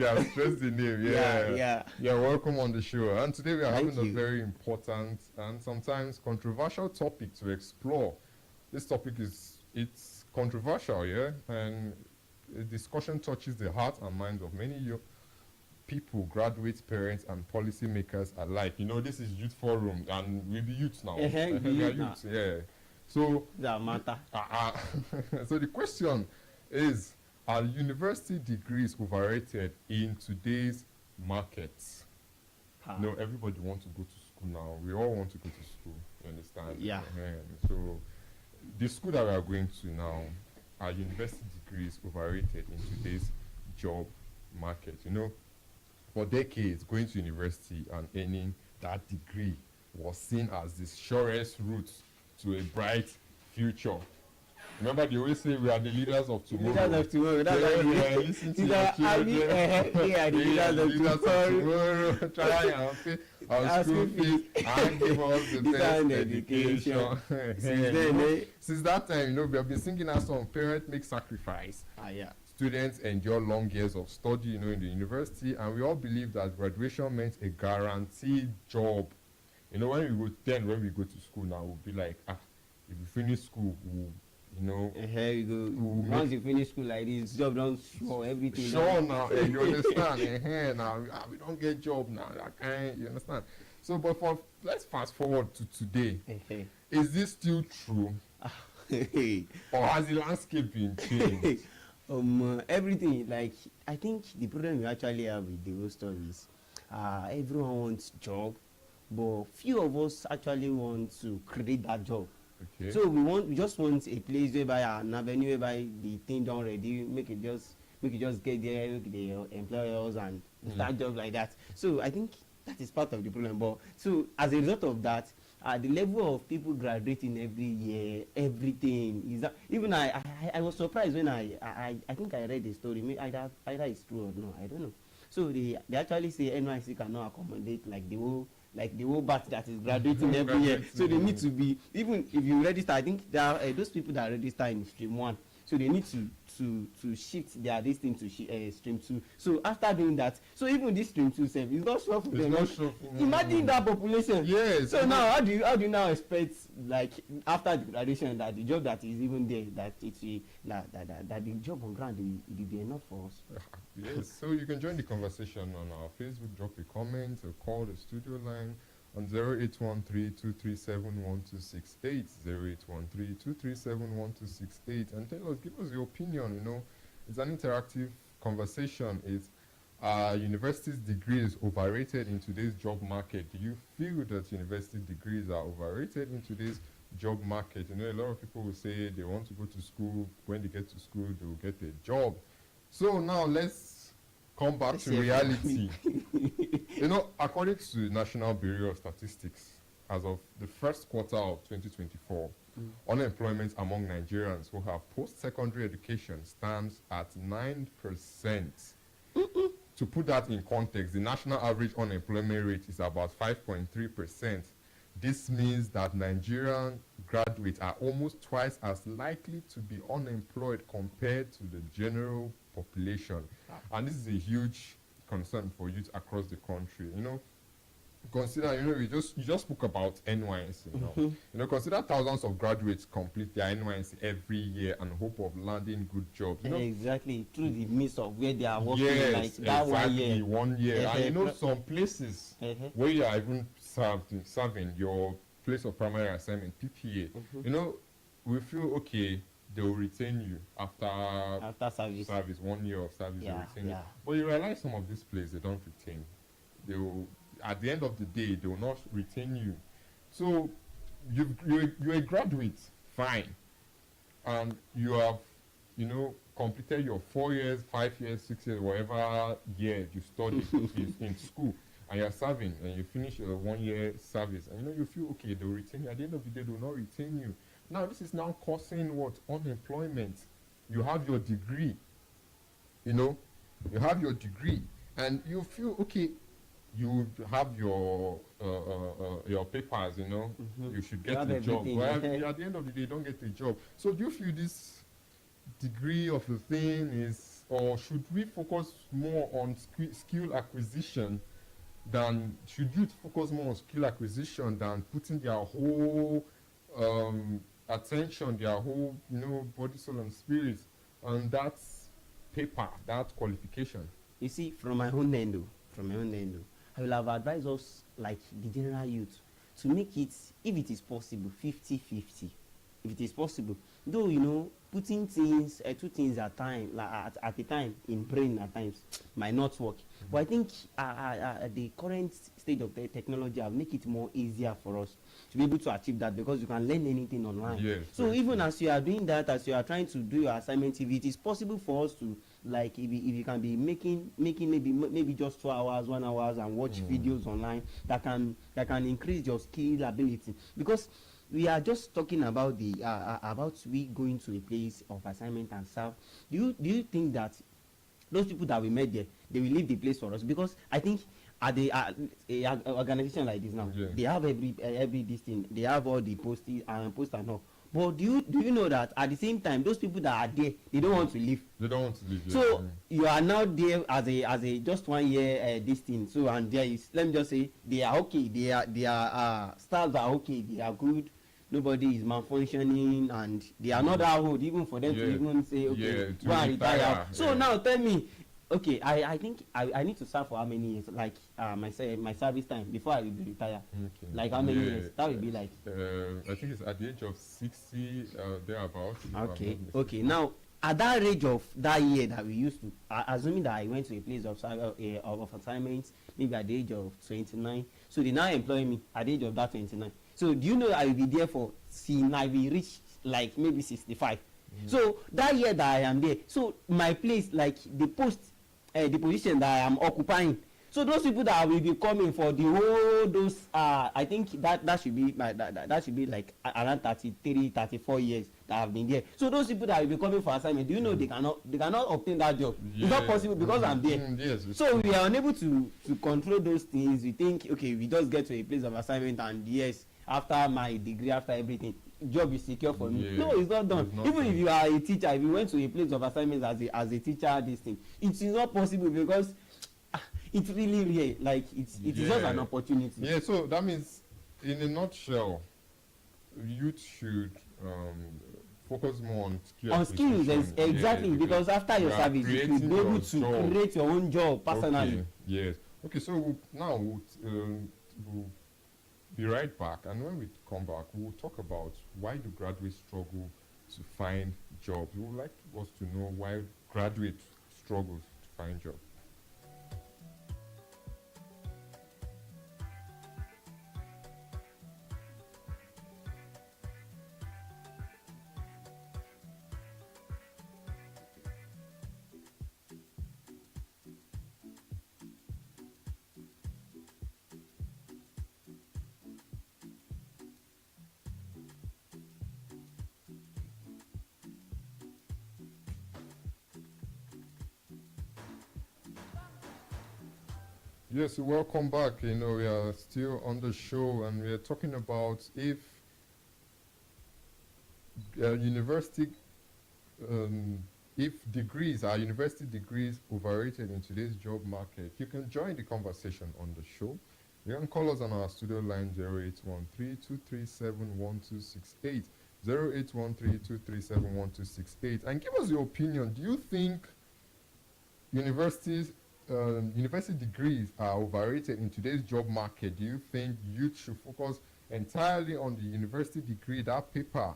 Yeah, stress the name. Yeah, Yeah. yeah. Yeah, welcome on the show. And today we are Thank having a you. very important and sometimes controversial topic to explore. This topic is it's controversial, yeah, and the discussion touches the heart and minds of many people, graduates, parents, and policymakers alike. You know, this is youth forum, and we be youth now. We are Now, youth, yeah. So, that matter. so the question is: are university degrees overrated in today's markets? No, everybody wants to go to school now. We all want to go to school. You understand? Yeah. So, the school that we are going to now, are university degrees overrated in today's job market? You know, for decades, going to university and earning that degree was seen as the surest route to a bright future. Remember, they always say we are the leaders of tomorrow. Leaders of tomorrow. That's yeah, why yeah, listen to your children. they are the leaders of tomorrow. Try and pay our school fees and give us the best education. Since that time, you know, we have been singing our song, Parents Make Sacrifice. Yeah. Students endure long years of study, you know, in the university, and we all believe that graduation meant a guaranteed job. You know, when we go to school now, we'll be like, if we finish school, we'll, you know, Here you go. Once you finish school like this, job don't show everything. sure now, you understand? Now we don't get job now. You understand? So, but let's fast forward to today. Is this still true, or has the landscape been changed? Everything, like, I think the problem we actually have with the whole story is everyone wants job, but few of us actually want to create that job. Okay. So we just want a place whereby an avenue whereby the thing done ready, make it just get there, make the employers and start jobs like that. So I think that is part of the problem. But so as a result of that, the level of people graduating every year, everything is that even I was surprised when I think I read the story. Maybe either it's true or no, I don't know. So they actually say NYC cannot accommodate like the whole batch that is graduating every year. So they need to be, even if you register, I think there are those people that register in stream 1, so they need to shift their this thing to stream 2. So after doing that, so even this stream 2 self is not sure for them. Imagine that population. Yes. So now how do you now expect, like, after the graduation, that the job that is even there, that it's that the job on ground will be enough for us? Yes, so you can join the conversation on our Facebook, drop a comment or call the studio line on 0813-237-1268, 0813-237-1268, and tell us, give us your opinion. You know, it's an interactive conversation. It's university's degrees overrated in today's job market? Do you feel that university degrees are overrated in today's job market? You know, a lot of people will say they want to go to school. When they get to school, they will get a job. So now let's come back to reality. You know, according to National Bureau of Statistics, as of the first quarter of 2024, unemployment among Nigerians who have post-secondary education stands at 9%. To put that in context, the national average unemployment rate is about 5.3%. This means that Nigerian graduates are almost twice as likely to be unemployed compared to the general population. And this is a huge concern for youth across the country. You know, consider, you know, you just spoke about NYSC. You know, consider thousands of graduates complete their NYSC every year and hope of landing good jobs. You know, exactly, through the midst of where they are working, yes, like that exactly, 1 year. 1 year. And you know, some places where you are even serving your place of primary assignment, PPA, you know, we feel okay, they will retain you after service 1 year of service. They will retain you. But you realize some of these places, they don't retain. They will, at the end of the day, they will not retain you. So you're a graduate, fine, and you have, you know, completed your 4 years, 5 years, 6 years, whatever year you studied in school, and you're serving, and you finish your 1 year service, and you know, you feel okay, they'll retain you. At the end of the day, they will not retain you. Now this is now causing what? Unemployment. You have your degree, you know, you have your degree, and you feel okay, you have your papers, you know, you should get a job. Well, at the end of the day, you don't get a job. So do you feel this degree of the thing is or should we focus more on skill acquisition than should youth focus more on skill acquisition than putting their whole attention, their whole body, soul, and spirit on that paper, that qualification? You see, from my own end, I will have advised us, like the general youth, to make it, if it is possible, 50-50. If it is possible, though, putting things, two things at time, like at a time in brain at times might not work. But I think the current state of the technology have make it more easier for us to be able to achieve that, because you can learn anything online. Yes, so even as you are doing that, as you are trying to do your assignment, if it is possible for us to, like, if you can be making maybe just 2 hours, 1 hour, and watch videos online that can increase your skill ability. Because we are just talking about the about we going to a place of assignment and serve. Do you think that those people that we met there, they will leave the place for us? Because I think at the organization like this now, they have every this thing, they have all the post and all. But do you know that at the same time, those people that are there, they don't want to leave. They don't want to leave. So you are now there as a just 1 year this thing. So, and there is, let me just say, they are okay. Their staffs are okay. They are good. Nobody is malfunctioning, and they are not that old even for them to even say, okay, go and retire. So now tell me, okay, I think I need to serve for how many years? Like my service time before I will be retired. Okay. Like how many years? That will be like. I think it's at the age of 60, thereabouts. Okay. Now at that age of that year that we used to, assuming that I went to a place of assignment, maybe at the age of 29. So they now employ me at the age of that 29. So do you know I will be there for till I will reach like maybe 65. So that year that I am there, so my place, like the position that I am occupying, so those people that will be coming for the whole those I think that should be that should be like around 33-34 years that have been there. So those people that will be coming for assignment, do you know they cannot obtain that job? It's not possible because I'm there. Yes, so we are unable to control those things. We think, okay, we just get to a place of assignment, and yes, after my degree, after everything, job is secure for me. No, it's not done. Even if you are a teacher, if you went to a place of assignment as a teacher, this thing, it is not possible, because it's really real. Like it is just an opportunity. Yeah. So that means, in a nutshell, youth should focus more on skills. Exactly, because after your service, you should be able to create your own job personally. Okay. Yes. Okay. So now we'll be right back, and when we come back, we'll talk about why do graduates struggle to find jobs. We would like us to know why graduates struggle to find jobs. Yes, welcome back. We are still on the show, and we are talking about if university degrees overrated in today's job market. You can join the conversation on the show. You can call us on our studio line 0813-237-1268, 0813-237-1268, and give us your opinion. Do you think university degrees are overrated in today's job market? Do you think youth should focus entirely on the university degree, that paper,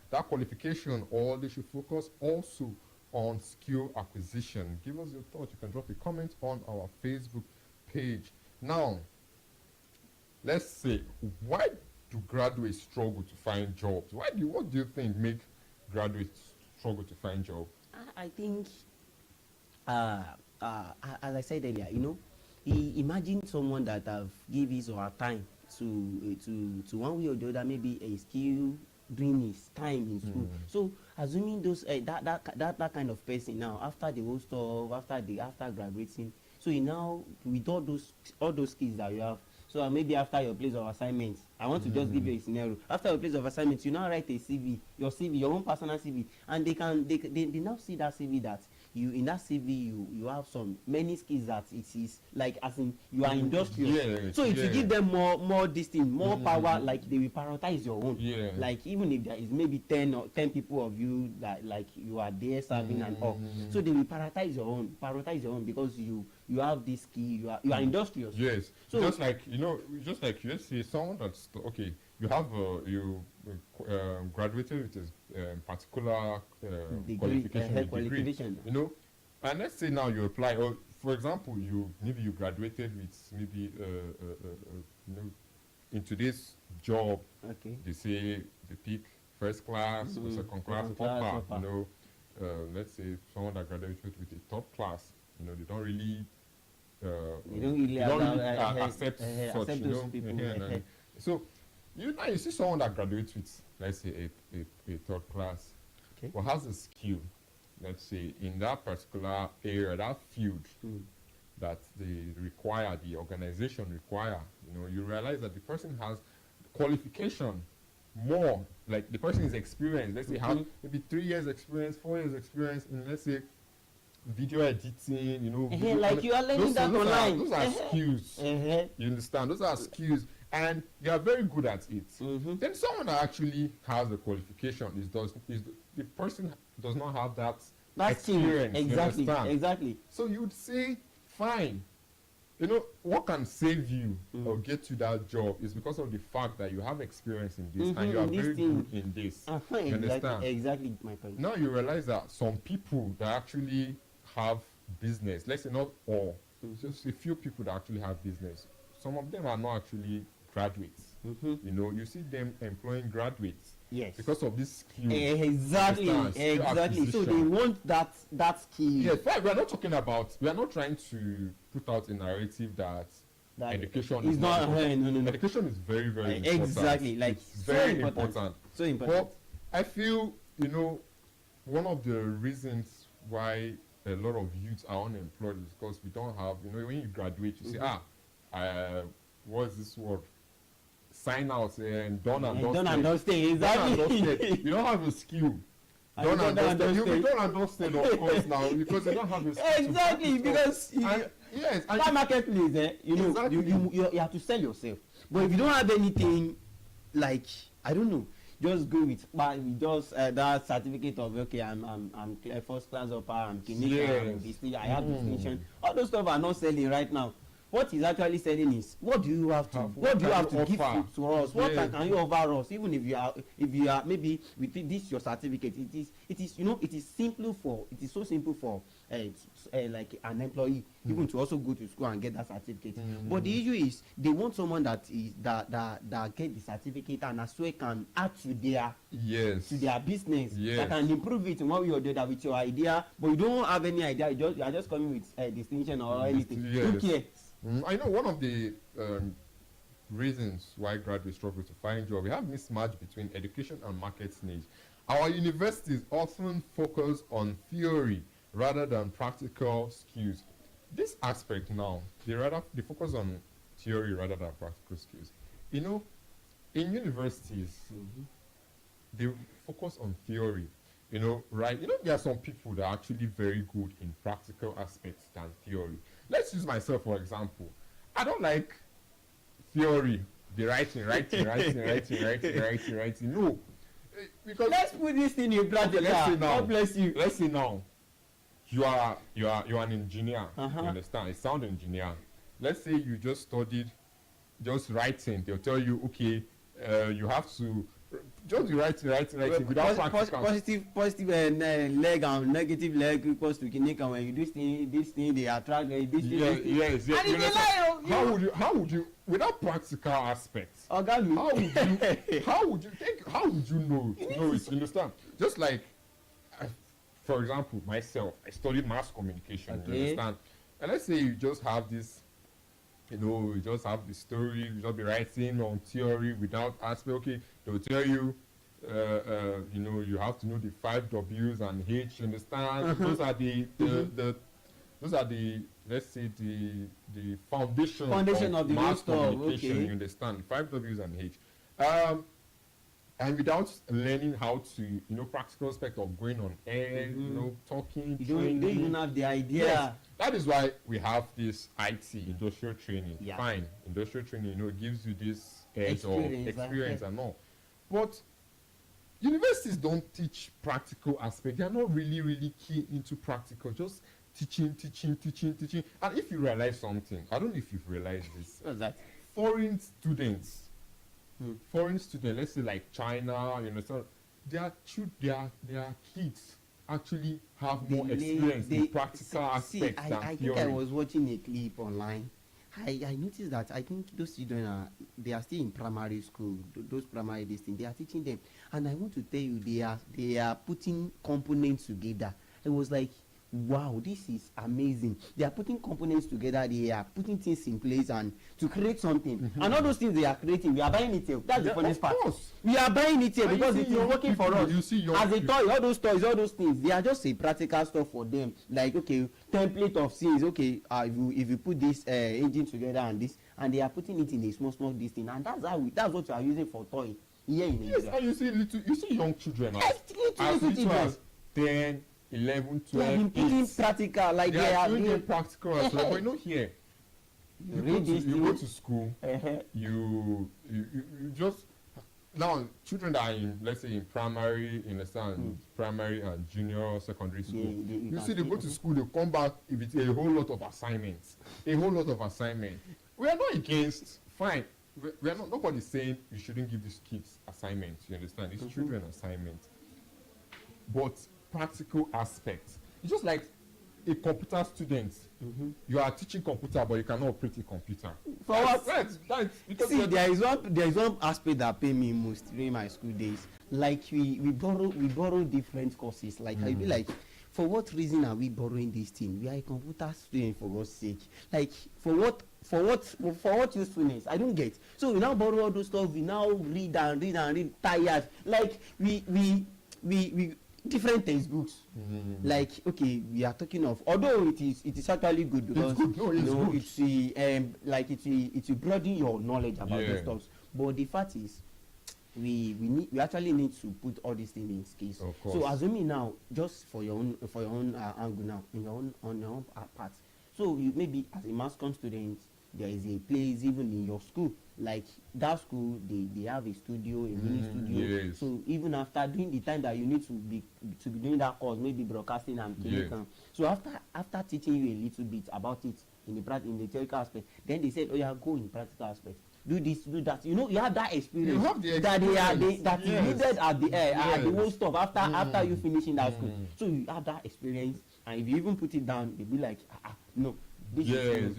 that qualification, or they should focus also on skill acquisition? Give us your thoughts. You can drop a comment on our Facebook page. Now, let's say, why do graduates struggle to find jobs? What do you think make graduates struggle to find jobs? I think as I said earlier, imagine someone that have give his or her time to one way or the other, maybe a skill during his time in school. So assuming those that kind of person now, after the whole stuff, after graduating, so now with all those skills that you have, so maybe after your place of assignment, I want to just give you a scenario. After your place of assignment, you now write a CV, your own personal CV, and they now see that CV that you in that CV you have some many skills that it is like as in you are industrious. Yes, So if you give them more this thing, more Mm. power, like they will prioritize your own. Yeah. Like even if there is maybe 10 people of you that like you are there serving and all, so they will prioritize your own because you have this skill, you are industrious. Yes. So Just like just like you say, someone that's okay. You have graduated with a particular qualification, qualification. you know, and let's say now you apply, or for example, you graduated with maybe in today's job, Okay. they say they pick first class or second class, upper. Let's say someone that graduated with a top class, they don't really accept such, those people. So now you see someone that graduates with, let's say, a third class, Okay. but has a skill, let's say, in that particular area, that field that the organization require, you realize that the person has qualification more, like the person is experienced. Let's say have maybe 3 years experience, 4 years experience in, let's say, video editing, video like you are learning that online. Those are skills. You understand? Those are skills, and they are very good at it. Then someone that actually has a qualification the person does not have that experience. Exactly. So you'd say, fine. What can save you or get you that job is because of the fact that you have experience in this and you are very good in this. You understand? Exactly my point. Now you realize that some people that actually have business, let's say not all, just a few people that actually have business, some of them are not actually graduates. You see them employing graduates. Yes. Because of this skill. Exactly. So they want that skill. Yes, but we are not trying to put out a narrative that education is not no. Education is very, very important. Exactly. Like it's very important. So important. But I feel, one of the reasons why a lot of youths are unemployed is because we don't have, when you graduate, you say, what's this word? Sign out and done and dusted. Exactly. You don't have a skill. Done and dusted. You'll be done and dusted, of course, now, because you don't have a skill. Exactly, because that marketplace, you have to sell yourself. But if you don't have anything, like, I don't know, just go with just that certificate of, okay, I'm first class upper, I'm clinician, I have distinction. All those stuff are not selling right now. What is actually selling is what do you have to give to us? What can you offer us? Even if you are maybe with this your certificate, it is so simple for like an employee even to also go to school and get that certificate. But the issue is they want someone that get the certificate and as well can add to their business, that can improve it in one way or the other with your idea. But you don't have any idea. You are just coming with distinction or anything. Who cares? I know one of the reasons why graduates struggle to find jobs, we have mismatch between education and market needs. Our universities often focus on theory rather than practical skills. This aspect now, they focus on theory rather than practical skills. In universities, they focus on theory. Right? There are some people that are actually very good in practical aspects than theory. Let's use myself, for example. I don't like theory, the writing. No. Because let's put this thing in practice. God bless you. Let's say now, you are an engineer. You understand? A sound engineer. Let's say you just studied just writing. They'll tell you, okay, you have to just be writing without practical. Positive leg and negative leg equals to kinetic, and when you do this thing they attract this thing. Yes. And it's a lie. How would you without practical aspects? How would you know? You understand? Just like, for example, myself, I studied mass communication. You understand? And let's say you just have this. You just have the story, you just be writing on theory without aspect. Okay, they'll tell you, you have to know the 5 W's and H, you understand? Those are the let's say the foundation of the mass communication, you understand? 5 W's and H. and without learning how to, practical aspect of going on air, talking, you don't even have the idea. Yes, that is why we have this IT industrial training. Yeah. Fine, industrial training, gives you this edge or Experience, experience and all. But universities don't teach practical aspect. They are not really key into practical. Just teaching. And if you realize something, I don't know if you've realized this. What's that? Foreign students, let's say like China, so their kids actually have more experience in practical aspects than I theory. think I was watching a clip online. I noticed that I think those children they are still in primary school. Those primary things they are teaching them, and I want to tell you they are putting components together. It was like, wow, this is amazing. They are putting components together. They are putting things in place and to create something. And all those things they are creating, we are buying it here. That's the funniest part. We are buying it here because it is working for us. As a toy, all those toys, all those things, they are just a practical stuff for them. Like, okay, template of scenes. Okay, if you put this engine together and this, and they are putting it in a small this thing, and that's what you are using for toy here in Nigeria. Yes, and you see young children As little as 10, 11, 12, they have been putting practical, like they are doing practical as well. But here, you go to school, you just now children that are in, let's say, in primary, primary and junior secondary school. You see, they go to school, they come back with a whole lot of assignments. We are not against. Fine. We are not. Nobody's saying you shouldn't give these kids assignments. You understand? It's children assignments. But practical aspects. It's just like a computer student. You are teaching computer, but you cannot operate a computer. For what? Because see, there is one aspect that paid me most during my school days. Like we borrow different courses. Like I be like, for what reason are we borrowing this thing? We are a computer student, for God's sake. Like for what usefulness? I don't get. So we now borrow all those stuff. We now read tired. Like we different textbooks. Like, okay, we are talking of, although it is actually good because it's good. No, it's good. It will broaden your knowledge about those stuff. But the fact is, we actually need to put all these things in case. So assuming now, just for your own angle now, on your own part. So you maybe as a mass comm student, there is a place even in your school, like that school they have a studio, a mini studio. Yes. So even after doing the time that you need to be doing that course, maybe broadcasting and clinical. So after teaching you a little bit about it in the theoretical aspect, then they said, oh yeah, go in practical aspect, do this, do that. You have that experience. You have the experience that is needed at the whole stuff after you finishing that school. So you have that experience, and if you even put it down, they'll be like, no. This is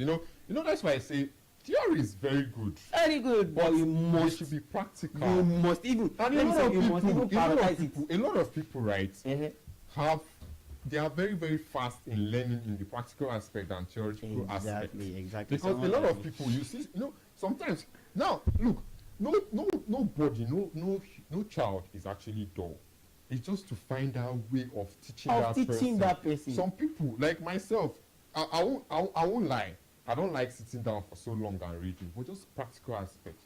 that's why I say theory is very good. Very good, but it should be practical. You must even. And a lot of people, right, they are very, very fast in learning in the practical aspect and theoretical aspect. Exactly. Because a lot of people, you see, sometimes now look, nobody, no child is actually dull. It's just to find out way of teaching that person. Some people, like myself, I won't lie. I don't like sitting down for so long and reading, but just practical aspects,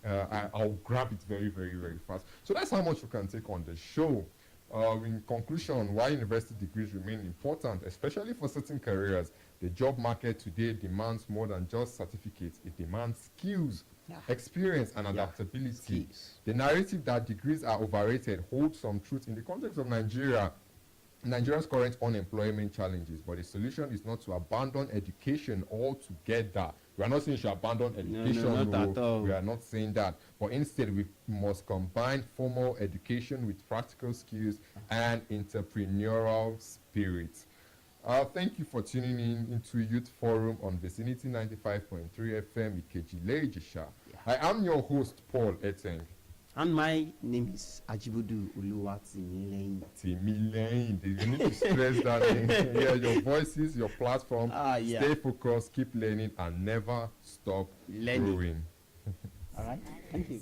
I'll grab it very, very, very fast. So that's how much we can take on the show. In conclusion, why university degrees remain important, especially for certain careers, the job market today demands more than just certificates. It demands skills, experience, and adaptability. The narrative that degrees are overrated holds some truth in the context of Nigeria's current unemployment challenges, but the solution is not to abandon education altogether. We are not saying you should abandon education. No, not at all. We are not saying that. But instead, we must combine formal education with practical skills and entrepreneurial spirit. Thank you for tuning in into Youth Forum on Vicinity 95.3 FM Ikeji Leijisha. I am your host, Paul Eteng. And my name is Ajibudu Uluwatimileyin. Timileyin. You need to stress that thing. Yeah, your voices, your platform. Stay focused, keep learning, and never stop growing. All right. Thank you.